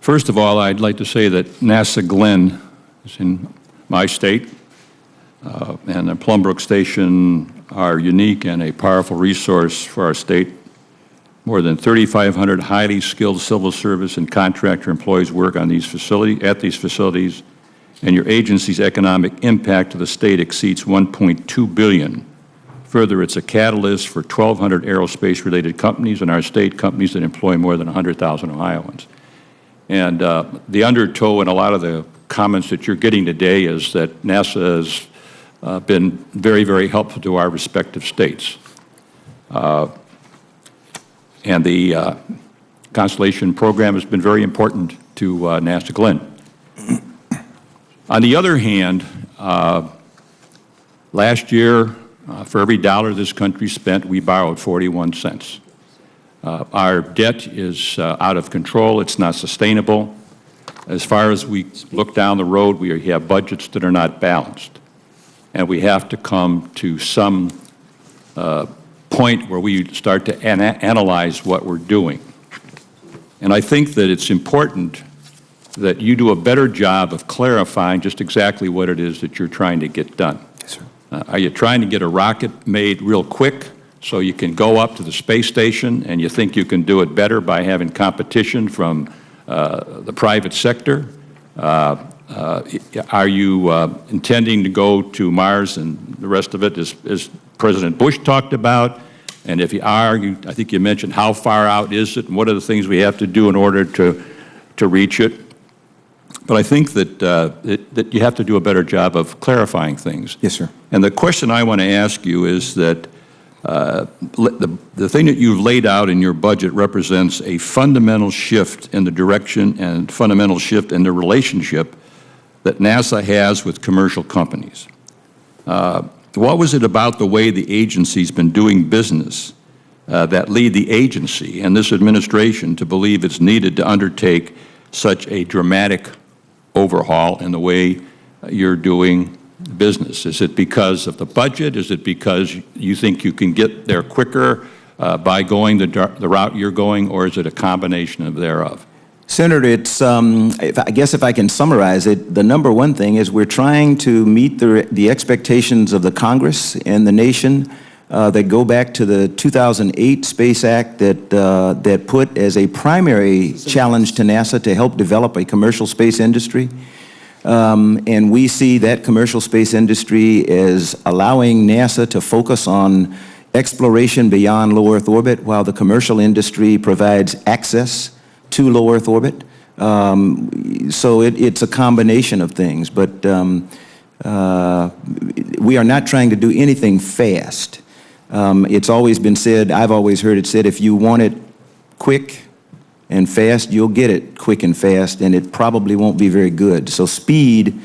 First of all, I'd like to say that NASA Glenn is in my state, and the Plumbrook Station are unique and a powerful resource for our state. More than 3,500 highly skilled civil service and contractor employees work on these facilities, and your agency's economic impact to the state exceeds $1.2 billion. Further, it's a catalyst for 1,200 aerospace-related companies in our state, companies that employ more than 100,000 Ohioans. And the undertow in a lot of the comments that you're getting today is that NASA has been very, very helpful to our respective states. And the Constellation program has been very important to NASA Glenn. On the other hand, last year, for every dollar this country spent, we borrowed 41 cents. Our debt is out of control. It's not sustainable. As far as we look down the road, we have budgets that are not balanced. And we have to come to some point where we start to analyze what we're doing. And I think that it's important that you do a better job of clarifying just exactly what it is that you're trying to get done. Yes, sir. Are you trying to get a rocket made real quick so you can go up to the space station, and you think you can do it better by having competition from the private sector? Are you intending to go to Mars and the rest of it, as President Bush talked about? And if you are, I think you mentioned how far out is it, and what are the things we have to do in order to reach it? But I think that, that you have to do a better job of clarifying things. Yes, sir. And the question I want to ask you is that the thing that you've laid out in your budget represents a fundamental shift in the direction and fundamental shift in the relationship that NASA has with commercial companies. What was it about the way the agency's been doing business that lead the agency and this administration to believe it's needed to undertake such a dramatic overhaul in the way you're doing business? Is it because of the budget? Is it because you think you can get there quicker by going the route you're going, or is it a combination of thereof? Senator, it's, I guess if I can summarize it, the number one thing is we're trying to meet the expectations of the Congress and the nation that go back to the 2008 Space Act that put as a primary challenge to NASA to help develop a commercial space industry. And we see that commercial space industry as allowing NASA to focus on exploration beyond low Earth orbit, while the commercial industry provides access to low Earth orbit. So it's a combination of things, but we are not trying to do anything fast. It's always been said, I've always heard it said, if you want it quick and fast, you'll get it quick and fast, and it probably won't be very good. So speed,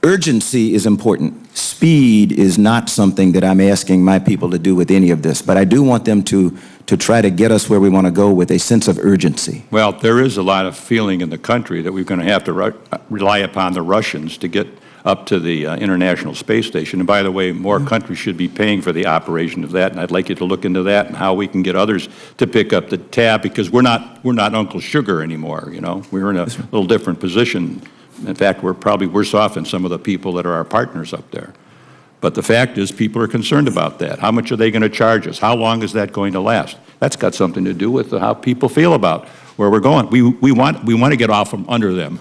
urgency is important. Speed is not something that I'm asking my people to do with any of this, but I do want them to try to get us where we want to go with a sense of urgency. Well, there is a lot of feeling in the country that we're going to have to rely upon the Russians to get up to the International Space Station. And by the way, more countries should be paying for the operation of that, and I'd like you to look into that and how we can get others to pick up the tab, because we're not Uncle Sugar anymore, you know. We're in a little different position. In fact, we're probably worse off than some of the people that are our partners up there. But the fact is, people are concerned about that. How much are they going to charge us? How long is that going to last? That's got something to do with how people feel about where we're going. We want to get off from under them.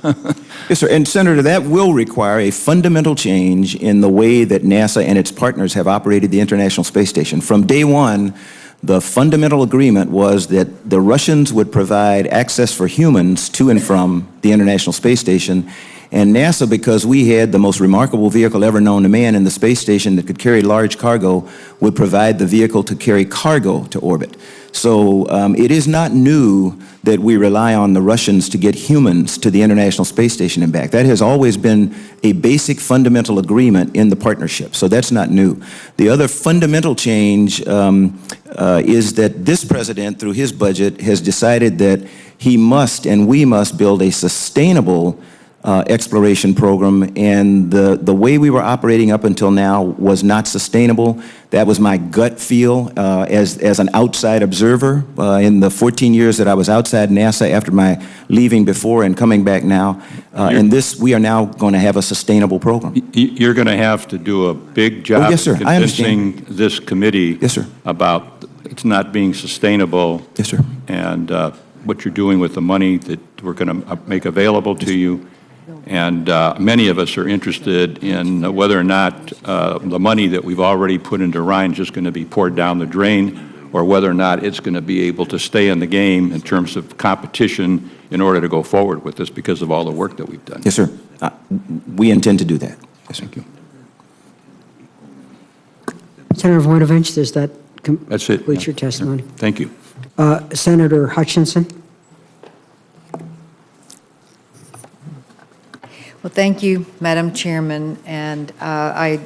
Yes, sir. And Senator, that will require a fundamental change in the way that NASA and its partners have operated the International Space Station. From day one, the fundamental agreement was that the Russians would provide access for humans to and from the International Space Station, and NASA, because we had the most remarkable vehicle ever known to man in the space station that could carry large cargo, would provide the vehicle to carry cargo to orbit. So it is not new that we rely on the Russians to get humans to the International Space Station and back. That has always been a basic fundamental agreement in the partnership, so that's not new. The other fundamental change is that this president, through his budget, has decided that he must and we must build a sustainable exploration program, and the way we were operating up until now was not sustainable. That was my gut feel as an outside observer in the 14 years that I was outside NASA after my leaving before and coming back now. And this, we are now going to have a sustainable program. You're going to have to do a big job yes, sir. I convincing this committee Yes, sir. about it's not being sustainable. Yes, sir. And what you're doing with the money that we're going to make available to you. And many of us are interested in whether or not the money that we've already put into Ryan is just going to be poured down the drain, or whether or not it's going to be able to stay in the game in terms of competition in order to go forward with this because of all the work that we've done. Yes, sir. We intend to do that. Yes, sir. Thank you. Senator Voinovich, does that That's it. complete your testimony? Thank you. Senator Hutchinson? Well, thank you, Madam Chairman, and I